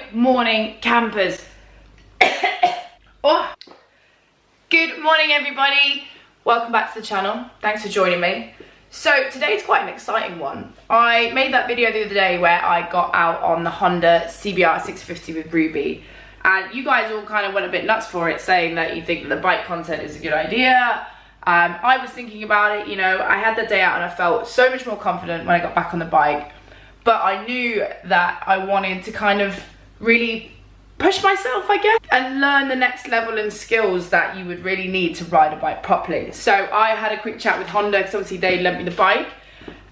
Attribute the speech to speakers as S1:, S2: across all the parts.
S1: Good morning, campers. Oh. Good morning, everybody. Welcome back to the channel. Thanks for joining me. So today's quite an exciting one. I made that video the other day where I got out on the Honda CBR650 with Ruby, and you guys all kind of went a bit nuts for it, saying that you think that the bike content is a good idea. I was thinking about it, you know, I had the day out and I felt so much more confident when I got back on the bike, but I knew that I wanted to kind of really push myself, I guess, and learn the next level and skills that you would really need to ride a bike properly. So I had a quick chat with Honda, because obviously they lent me the bike,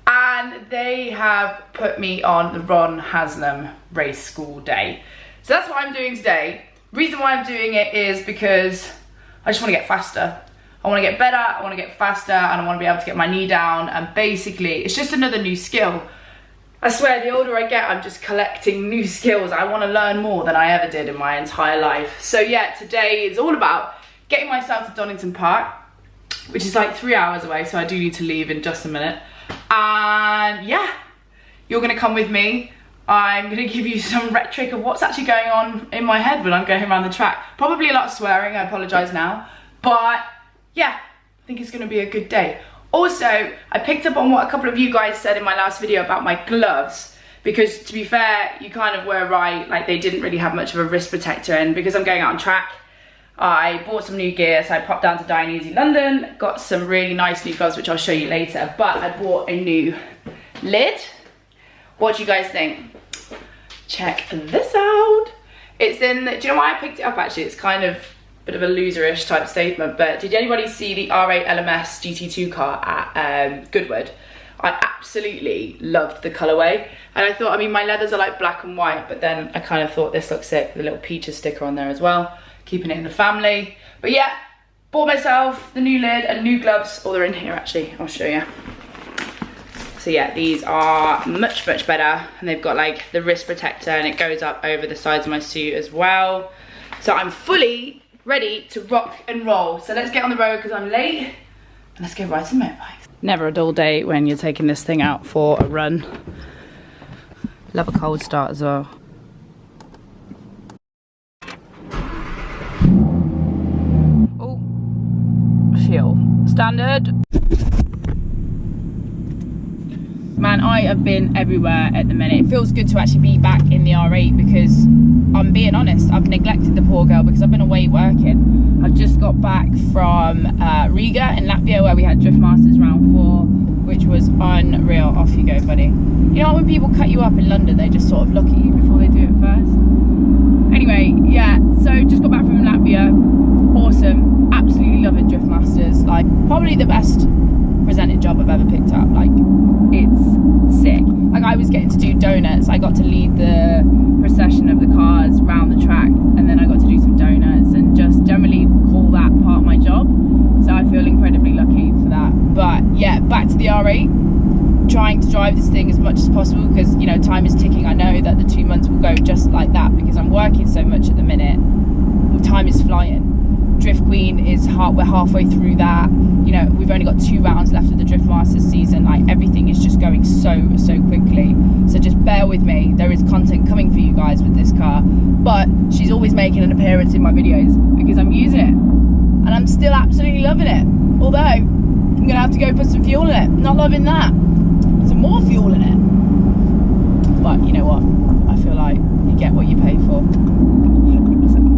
S1: and they have put me on the Ron Haslam Race School day. So that's what I'm doing today. Reason why I'm doing it is because I just want to get faster. I want to get better, I want to get faster, and I want to be able to get my knee down, and basically it's just another new skill. I swear, the older I get, I'm just collecting new skills. I want to learn more than I ever did in my entire life. So yeah, today is all about getting myself to Donington Park, which is like 3 hours away, so I do need to leave in just a minute. And yeah, you're going to come with me. I'm going to give you some rhetoric of what's actually going on in my head when I'm going around the track. Probably a lot of swearing, I apologise now. But yeah, I think it's going to be a good day. Also, I picked up on what a couple of you guys said in my last video about my gloves, because to be fair, you kind of were right, like they didn't really have much of a wrist protector, and because I'm going out on track, I bought some new gear, so I popped down to Donington, London, got some really nice new gloves, which I'll show you later, but I bought a new lid. What do you guys think? Check this out. It's in, do you know why I picked it up actually? It's kind of bit of a loserish type statement, but did anybody see the R8 LMS GT2 car at Goodwood? I absolutely loved the colourway, and I thought, I mean, my leathers are like black and white, but then I kind of thought this looks sick with a little Peaches sticker on there as well, keeping it in the family. But yeah, bought myself the new lid and new gloves. Oh, they're in here actually, I'll show you. So yeah, these are much better, and they've got like the wrist protector, and it goes up over the sides of my suit as well. So I'm fully ready to rock and roll. So let's get on the road because I'm late, and let's go ride some motorbikes. Never a dull day when you're taking this thing out for a run. Love a cold start as well. Oh, fuel standard. Man, I have been everywhere at the minute. It feels good to actually be back in the R8 because I'm being honest, I've neglected the poor girl because I've been away working. I've just got back from Riga in Latvia, where we had Drift Masters round 4, which was unreal. Off you go, buddy. You know when people cut you up in London, they just sort of look at you before they do it first? Anyway, yeah, so just got back from Latvia. Awesome, absolutely loving Drift Masters. Like, probably the best presented job I've ever picked up. Like, it's sick. Like, I was getting to do donuts. I got to lead the procession of the cars round the track, and then I got to do some donuts and just generally call that part of my job. So I feel incredibly lucky for that. But yeah, back to the R8, trying to drive this thing as much as possible because, you know, time is ticking. I know that the 2 months will go just like that because I'm working so much at the minute. Time is flying. Drift Queen is we're halfway through that. You know, we've only got 2 rounds left of the Drift Masters season. Like, everything is just going so quickly. So just bear with me. There is content coming for you guys with this car, but she's always making an appearance in my videos because I'm using it, and I'm still absolutely loving it. Although I'm gonna have to go put some fuel in it. Not loving that. Some more fuel in it. But you know what? I feel like you get what you pay for. 100%.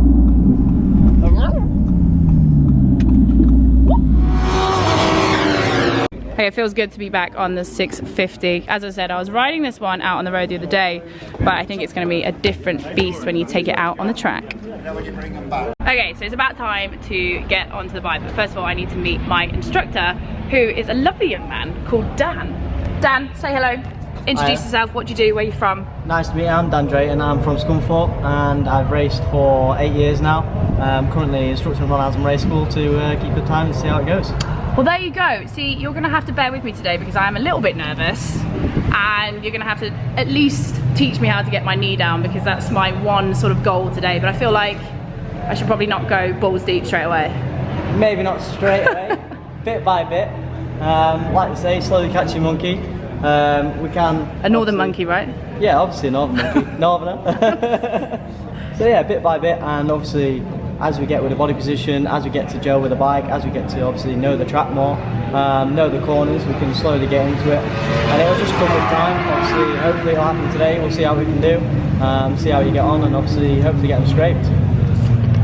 S1: Okay, it feels good to be back on the 650. As I said, I was riding this one out on the road the other day, but I think it's going to be a different beast when you take it out on the track. Okay, so it's about time to get onto the bike, but first of all I need to meet my instructor, who is a lovely young man called Dan. Dan, say hello. Introduce yourself, what do you do, where are you from?
S2: Nice to meet you, I'm Dan Drayton and I'm from Scunthorpe, and I've raced for 8 years now. I'm currently instructing at Ron Haslam Race School to keep good time and see how it goes.
S1: Well, there you go. See, you're going to have to bear with me today because I am a little bit nervous, and you're going to have to at least teach me how to get my knee down because that's my one sort of goal today. But I feel like I should probably not go balls deep straight away.
S2: Maybe not straight away, bit by bit. Like to say, slowly catch your monkey. We can...
S1: A northern monkey, right?
S2: Yeah, obviously a northern monkey. Northerner. So yeah, bit by bit, and obviously as we get with the body position, as we get to gel with the bike, as we get to obviously know the track more, know the corners, we can slowly get into it, and it'll just come with time. Obviously, hopefully it'll happen today. We'll see how we can do, see how you get on, and obviously hopefully get them scraped.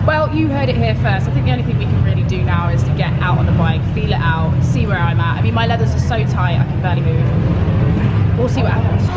S1: Well, you heard it here first. I think the only thing we can really do now is to get out on the bike, feel it out, see where I'm at. I mean, my leathers are so tight I can barely move. We'll see what happens.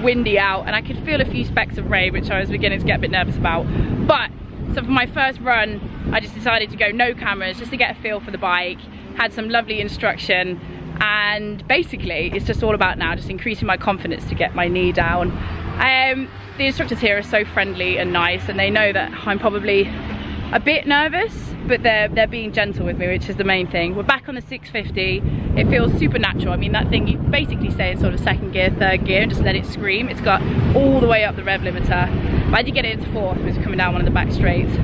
S1: Windy out, and I could feel a few specks of rain, which I was beginning to get a bit nervous about. But so for my first run, I just decided to go no cameras, just to get a feel for the bike. Had some lovely instruction, and basically it's just all about now just increasing my confidence to get my knee down. The instructors here are so friendly and nice, and they know that I'm probably a bit nervous, but they're being gentle with me, which is the main thing. We're back on the 650. It feels super natural. I mean, that thing, you basically stay in sort of second gear, third gear, and just let it scream. It's got all the way up the rev limiter. But as you get it into fourth, which is coming down one of the back straights,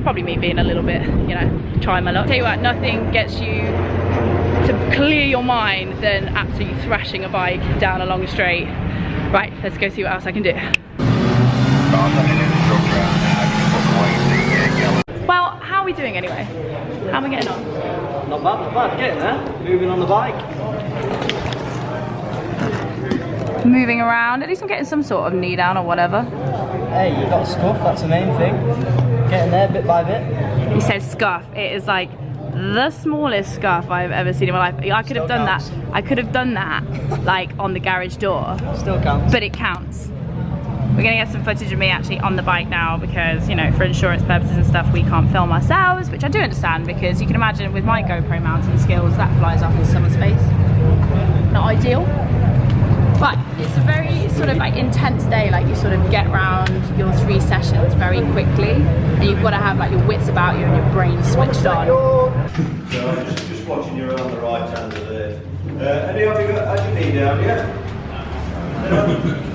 S1: probably me being a little bit, you know, trying my luck. Tell you what, nothing gets you to clear your mind than absolutely thrashing a bike down a long straight. Right, let's go see what else I can do. Well, how are we doing anyway? How am I getting on?
S2: Not bad, not bad. Getting there. Moving on the bike.
S1: Moving around. At least I'm getting some sort of knee down or whatever.
S2: Hey, you got a scuff, that's the main thing. Getting there bit by bit.
S1: He says scuff. It is like the smallest scuff I've ever seen in my life. I could have done that. I could have done that like on the garage door.
S2: Still counts.
S1: But it counts. We're gonna get some footage of me actually on the bike now, because, you know, for insurance purposes and stuff, we can't film ourselves, which I do understand, because you can imagine with my GoPro mounting skills, that flies off in someone's face. Not ideal. But it's a very sort of like intense day. Like, you sort of get round your 3 sessions very quickly, and you've got to have like your wits about you and your brain switched on.
S3: So just watching you on the right hand of there. Any of you got your knee down yet? No.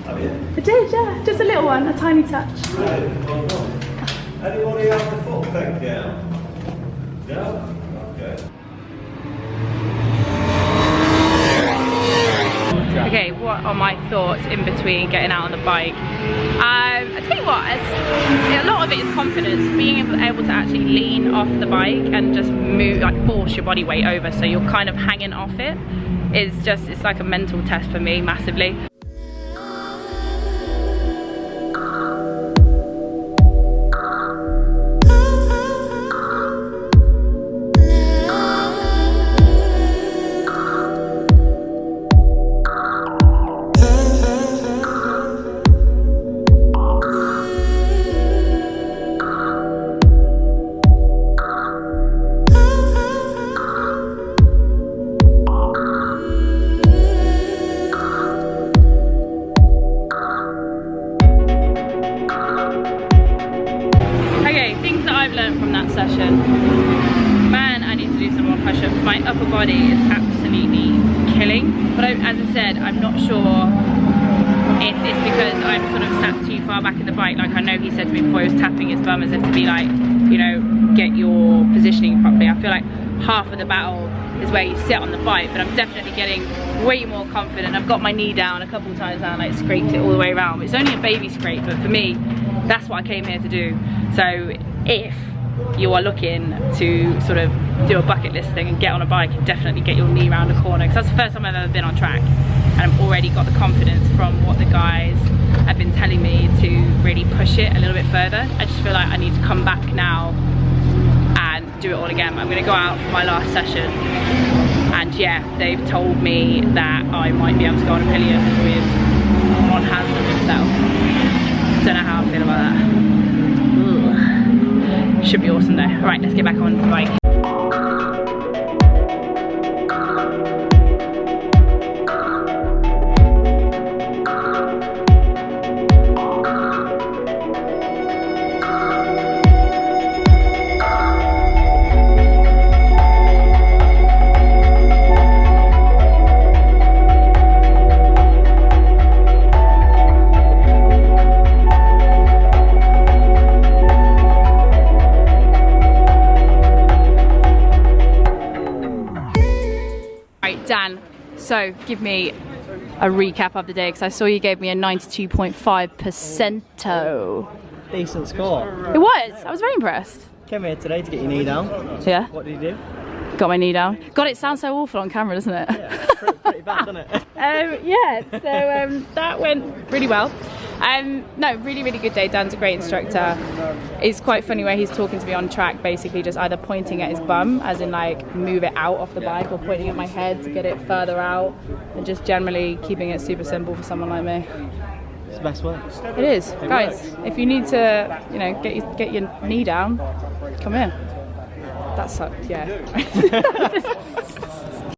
S3: Have you?
S1: I did, yeah. Just a little one, a tiny touch.
S3: Right. Anybody have the foot peg down? No? Okay.
S1: Okay, what are my thoughts in between getting out on the bike? I tell you what, a lot of it is confidence. Being able to actually lean off the bike and just move, like force your body weight over, so you're kind of hanging off it. It's like a mental test for me, massively. Session. Man, I need to do some more push-ups. My upper body is absolutely killing, but as I said, I'm not sure if it's because I'm sort of sat too far back in the bike. Like, I know he said to me before, he was tapping his bum as if to be like, you know, get your positioning properly. I feel like half of the battle is where you sit on the bike, but I'm definitely getting way more confident. I've got my knee down a couple of times now, like scraped it all the way around. It's only a baby scrape, but for me, that's what I came here to do. So if you are looking to sort of do a bucket list thing and get on a bike and definitely get your knee around a corner, because that's the first time I've ever been on track, and I've already got the confidence from what the guys have been telling me to really push it a little bit further. I just feel like I need to come back now and do it all again. I'm going to go out for my last session, and yeah, they've told me that I might be able to go on a pillion with Ron Haslam himself. Don't know how I feel about that. Should be awesome though. Alright, let's get back on the bike. Dan, so give me a recap of the day, because I saw you gave me a 92.5%.
S2: Decent score.
S1: It was. I was very impressed.
S2: Came here today to get your knee down.
S1: Yeah.
S2: What did you do?
S1: Got my knee down. God, it sounds so awful on camera, doesn't it?
S2: Yeah, pretty bad, doesn't it?
S1: Yeah, so that went really well. No, really good day. Dan's a great instructor. It's quite funny where he's talking to me on track, basically just either pointing at his bum, as in like move it out off the bike, or pointing at my head to get it further out, and just generally keeping it super simple for someone like me.
S2: It's the best way.
S1: It is.
S2: It
S1: Guys,
S2: works.
S1: if you need to, you know, get your knee down, come here. That sucked, yeah.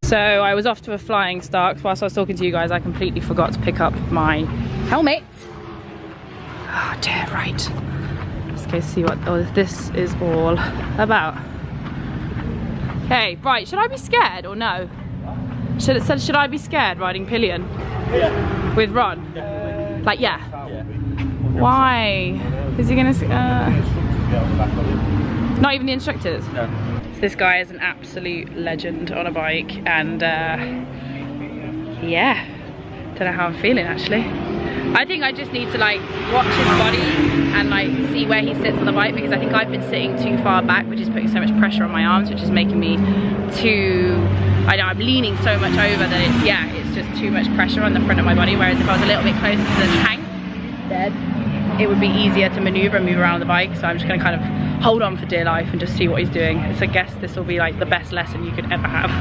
S1: So I was off to a flying start. Whilst I was talking to you guys, I completely forgot to pick up my helmet. Oh dear, right. Let's go see what this is all about. Okay, right, should I be scared or no? Should I be scared riding pillion?
S2: Yeah.
S1: With Ron?
S2: Definitely.
S1: Like, yeah?
S2: Yeah.
S1: Why? Is he gonna... Not even the instructors?
S2: No.
S1: So this guy is an absolute legend on a bike, and yeah, don't know how I'm feeling actually. I think I just need to like watch his body and like see where he sits on the bike, because I think I've been sitting too far back, which is putting so much pressure on my arms, which is making me too, I know I'm leaning so much over that it's, yeah, it's just too much pressure on the front of my body, whereas if I was a little bit closer to the tank, then it would be easier to maneuver and move around the bike. So I'm just gonna kind of hold on for dear life and just see what he's doing. So I guess this will be like the best lesson you could ever have.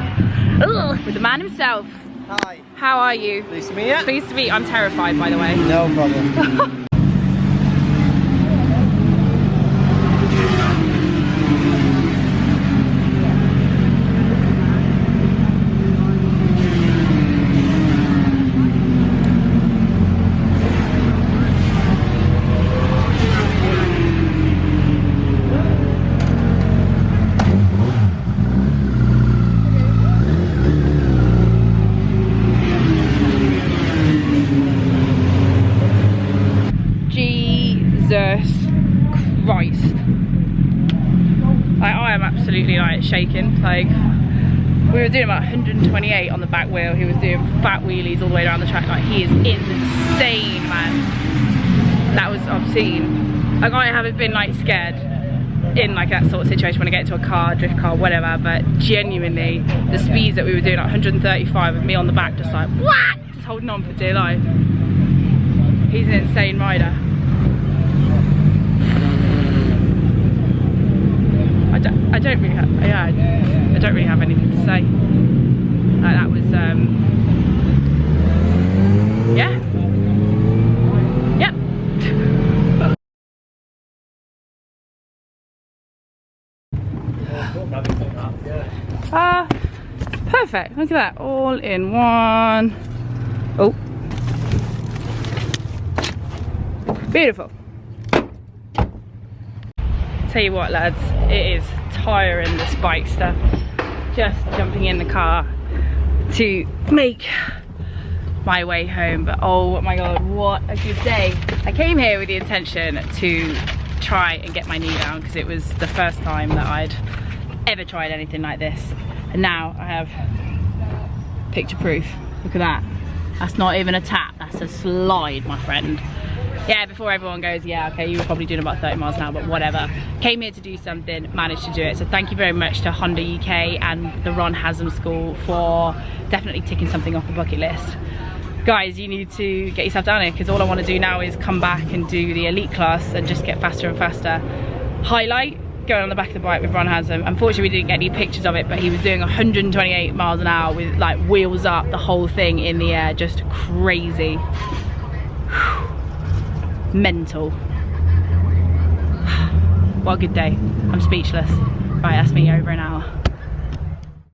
S1: Ugh, with the man himself.
S2: Hi.
S1: How are you?
S2: Pleased to meet you.
S1: Pleased to meet you. I'm terrified, by the way.
S2: No problem.
S1: Jesus Christ. I am absolutely like shaking. Like, we were doing about 128 on the back wheel. He was doing fat wheelies all the way around the track. Like, he is insane, man. That was obscene. Like, I haven't been like scared in like that sort of situation when I get into a car, drift car, whatever, but genuinely the speeds that we were doing, like 135 with me on the back, just like what? Just holding on for dear life. He's an insane rider. I don't really have, yeah, I don't really have anything to say. Like, that was, yeah. Yep. Perfect. Look at that, all in one. Oh. Beautiful. Tell you what, lads, it is tiring, this bike stuff. Just jumping in the car to make my way home, but oh my god, what a good day. I came here with the intention to try and get my knee down, because it was the first time that I'd ever tried anything like this, and now I have picture proof. Look at that. That's not even a tap, that's a slide, my friend. Yeah, before everyone goes, yeah, okay, you were probably doing about 30 miles an hour, but whatever. Came here to do something, managed to do it. So thank you very much to Honda UK and the Ron Haslam School for definitely ticking something off the bucket list. Guys, you need to get yourself down here, because all I want to do now is come back and do the elite class and just get faster and faster. Highlight, going on the back of the bike with Ron Haslam. Unfortunately, we didn't get any pictures of it, but he was doing 128 miles an hour with like wheels up, the whole thing in the air, just crazy. Whew. Mental. What a good day. I'm speechless. Right, that's me over an hour.